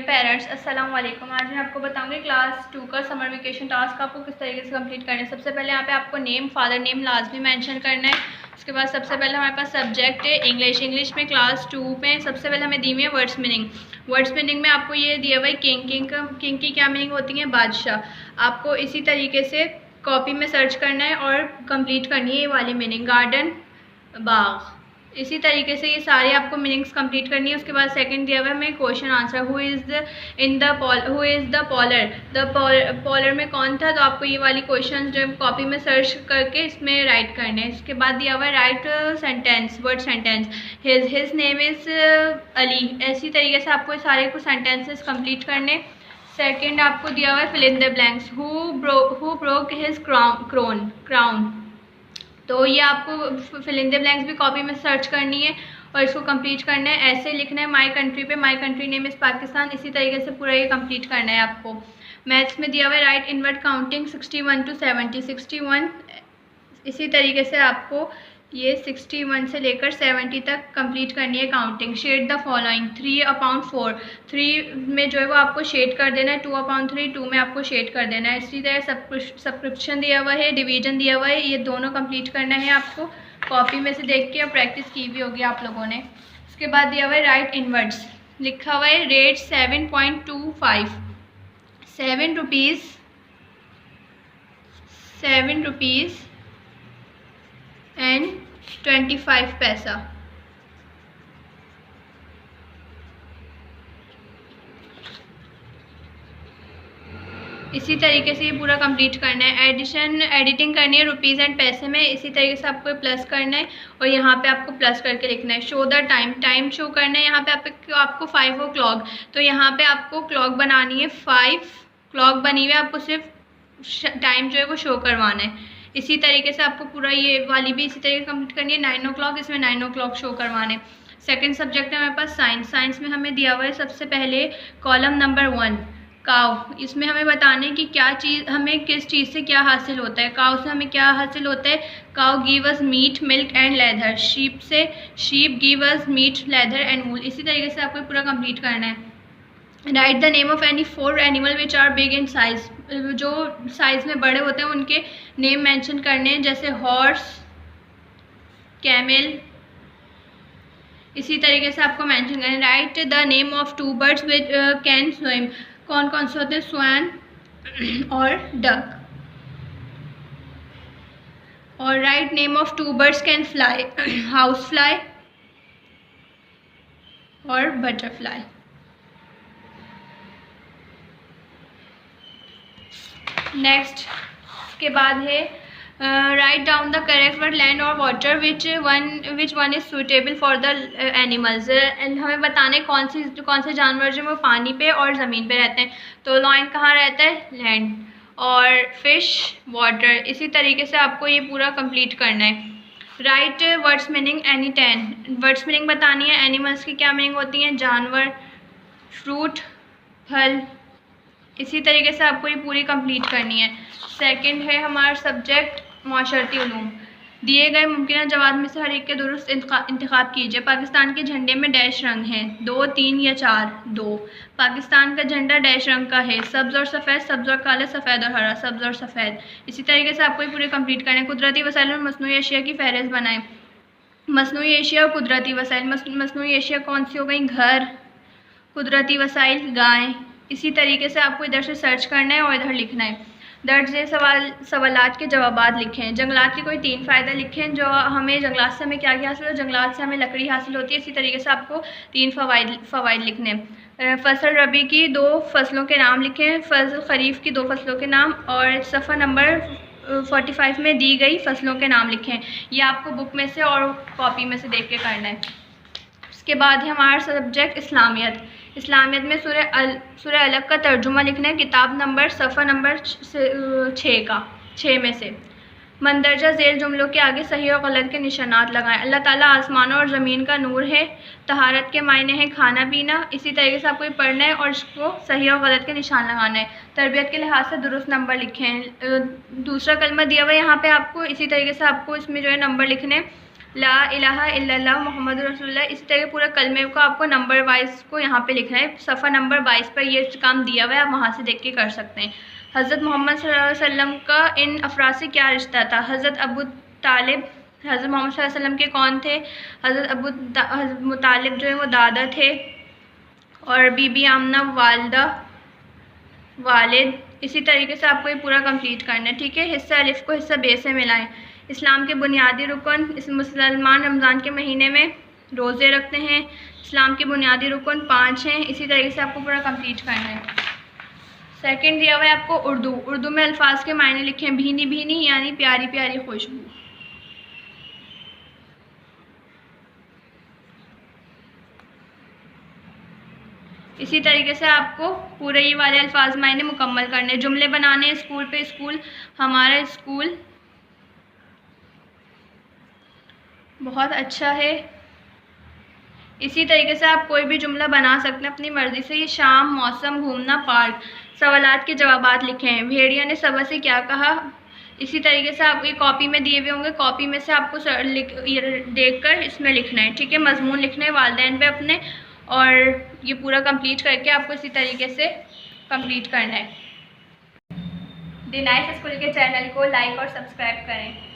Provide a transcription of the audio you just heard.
Parents, अस्सलाम वालेकुम। आज मैं आपको बताऊंगी क्लास 2 का समर वेकेशन टास्क आपको किस तरीके से कंप्लीट करना है। सबसे पहले यहाँ पे आपको नेम, फादर नेम लाजमी मेंशन करना है। उसके बाद सबसे पहले हमारे पास सब्जेक्ट है इंग्लिश में क्लास 2 में सबसे पहले हमें दी हुई है वर्ड्स मीनिंग। वर्ड्स मीनिंग में आपको ये दिया हुआ है किंग की क्या मीनिंग होती है, बादशाह। आपको इसी तरीके से कॉपी में सर्च करना है और कंप्लीट करनी है ये वाली मीनिंग, गार्डन बाग। इसी तरीके से ये सारी आपको मीनिंग्स कंप्लीट करनी है। उसके बाद सेकंड दिया हुआ है हमें question answer, who is the polar में कौन था, तो आपको ये वाली क्वेश्चन जो कॉपी में सर्च करके इसमें राइट करने हैं। इसके बाद दिया हुआ है right sentence, word sentence, his name is Ali. इसी तरीके से आपको सारे कुछ सेंटेंसेस कंप्लीट करने। सेकेंड आपको दिया हुआ है fill in the blanks, who broke his crown. तो ये आपको फिल इन द ब्लैंक्स भी कॉपी में सर्च करनी है और इसको कंप्लीट करना है। ऐसे लिखना है माई कंट्री पे, my country name is Pakistan. इसी तरीके से पूरा ये कंप्लीट करना है आपको। मैथ्स में दिया हुआ है राइट इनवर्ड काउंटिंग 61 to 70, 61। इसी तरीके से आपको ये 61 से लेकर 70 तक कंप्लीट करनी है काउंटिंग। शेड द फॉलोइंग 3/4, 3 में जो है वो आपको शेड कर देना है, 2/3 2 में आपको शेड कर देना है। इसी तरह सब्सक्रिप्शन दिया हुआ है, डिवीजन दिया हुआ है, ये दोनों कंप्लीट करना है आपको कॉपी में से देख के, और प्रैक्टिस की भी होगी आप लोगों ने। उसके बाद दिया हुआ है राइट इनवर्ड्स, लिखा हुआ है रेट 7.25, 7 रुपीज़ एंड 25 पैसा। इसी तरीके से ये पूरा कंप्लीट करना है। एडिटिंग करनी है रुपीज़ एंड पैसे में। इसी तरीके से आपको प्लस करना है और यहाँ पे आपको प्लस करके लिखना है। शो द टाइम शो करना है। यहाँ पे आपको 5 o'clock, तो यहाँ पे आपको क्लॉक बनानी है, 5 क्लॉक बनी हुई है, आपको सिर्फ टाइम जो है वो शो करवाना है। इसी तरीके से आपको पूरा ये वाली भी इसी तरीके कंप्लीट करनी है। 9 o'clock, इसमें 9 o'clock शो करवाने। सेकंड सब्जेक्ट है हमारे पास साइंस। साइंस में हमें दिया हुआ है सबसे पहले कॉलम नंबर 1 काव। इसमें हमें बताना है कि क्या चीज़, हमें किस चीज़ से क्या हासिल होता है। काव से हमें क्या हासिल होता है, cow give us meat, milk and leather. Sheep से sheep give us meat, leather and wool. इसी तरीके से आपको पूरा कंप्लीट करना है। Write the name of any 4 animal which are big in size, जो साइज़ में बड़े होते हैं उनके नेम मेंशन करने हैं, जैसे हॉर्स, कैमल। इसी तरीके से आपको मेंशन करना है। Write the name of 2 birds which can swim, कौन कौन से होते हैं, स्वैन और डक। और write name of 2 birds can fly, house fly और बटरफ्लाई। नेक्स्ट के बाद है write down the correct word land और water which one is suitable for the animals. हमें बताना है कौन से जानवर जो वो पानी पे और ज़मीन पे रहते हैं। तो लॉयन कहाँ रहता है, लैंड, और फिश वाटर। इसी तरीके से आपको ये पूरा कंप्लीट करना है। Right words meaning any 10, words meaning बतानी है। एनिमल्स की क्या मीनिंग होती हैं, जानवर, फ्रूट, फल। इसी तरीके से आपको ये पूरी कंप्लीट करनी है। सेकंड है हमारा सब्जेक्ट माशरती उलूम। दिए गए मुमकिन जवाब में से हर एक के दुरुस्त इंतखाब कीजिए। पाकिस्तान के झंडे में डैश रंग हैं, 2, 3 या 4, 2। पाकिस्तान का झंडा डैश रंग का है, सब्ज़ और सफ़ेद, सब्ज़ और काला, सफ़ेद और हरा, सब्ज़ और सफ़ेद। इसी तरीके से आपको ये पूरे कंप्लीट करना है। कुदरती वसाइल और मसनूई अशिया की फहरिस्त बनाएं। मसनूई अशिया और कुदरती वसाइल, मसनूई अशिया कौन सी हो गई, घर, कुदरती वसाइल गाय। इसी तरीके से आपको इधर से सर्च करना है और इधर लिखना है। दर्ज सवालात के जवाबात लिखें। जंगलात के कोई 3 फ़ायदे लिखें, जो हमें जंगलात से हमें क्या क्या हासिल हो, जंगलात से हमें लकड़ी हासिल होती है। इसी तरीके से आपको 3 फ़वाइद लिखने। फसल रबी की 2 फसलों के नाम लिखें, फसल खरीफ की 2 फसलों के नाम, और सफ़ा नंबर 45 में दी गई फसलों के नाम लिखें। ये आपको बुक में से और कॉपी में से देख के करना है। उसके बाद है हमारा सब्जेक्ट इस्लामियत। इस्लामियत में सूरह अलग का तर्जुमा लिखना है, किताब नंबर सफ़ा नंबर 6 में से। मंदरजा झेल जुमलों के आगे सही और गलत के निशानात लगाएं। अल्लाह ताला आसमानों और ज़मीन का नूर है। तहारत के मायने हैं खाना पीना। इसी तरीके से आपको ये पढ़ना है और इसको सही और गलत के निशान लगाना है। तरबियत के लिहाज से दुरुस्त नंबर लिखें। दूसरा कलमा दिया हुआ है यहाँ पे आपको, इसी तरीके से आपको इसमें जो है नंबर लिखने। ला इलाहा इल्लल्लाह मुहम्मद रसूलुल्लाह। इसी तरह पूरा कलमे को आपको नंबर वाइज को यहाँ पे लिखना है। सफ़ा नंबर 22 पर ये काम दिया हुआ है, आप वहाँ से देख के कर सकते हैं। हज़रत मोहम्मद सल्लल्लाहु अलैहि वसल्लम का इन अफराद से क्या रिश्ता था? हज़रत अबू तालिब हज़रत मोहम्मद सल्लल्लाहु अलैहि वसल्लम के कौन थे? हज़रत मुतालिब जो है वो दादा थे, और बीबी आमना वालदा वालिद। इसी तरीके से आपको ये पूरा कंप्लीट करना है, ठीक है। हिस्सा अलिफ को हिस्सा बे से मिलाएं। इस्लाम के बुनियादी रुकन, इस मुसलमान रमज़ान के महीने में रोज़े रखते हैं। इस्लाम के बुनियादी रुकन 5 हैं। इसी तरीके से आपको पूरा कंप्लीट करना है। सेकंड दिया हुआ है आपको उर्दू। उर्दू में अल्फाज के मायने लिखें। भीनी भीनी यानी प्यारी प्यारी खुशबू। इसी तरीके से आपको पूरे ये वाले अल्फाज मायने मुकम्मल करने। जुमले बनाने, स्कूल पे स्कूल, हमारा स्कूल बहुत अच्छा है। इसी तरीके से आप कोई भी जुमला बना सकते हैं अपनी मर्ज़ी से। ये शाम, मौसम, घूमना, पार्क। सवालात के जवाबात लिखें। भेड़िया ने सबा से क्या कहा? इसी तरीके से आपको ये कॉपी में दिए हुए होंगे, कॉपी में से आपको देख कर इसमें लिखना है, ठीक है। मजमून लिखना है वालिदैन पे अपने, और ये पूरा कंप्लीट करके आपको इसी तरीके से कंप्लीट करना है। द नाइस स्कूल के चैनल को लाइक और सब्सक्राइब करें।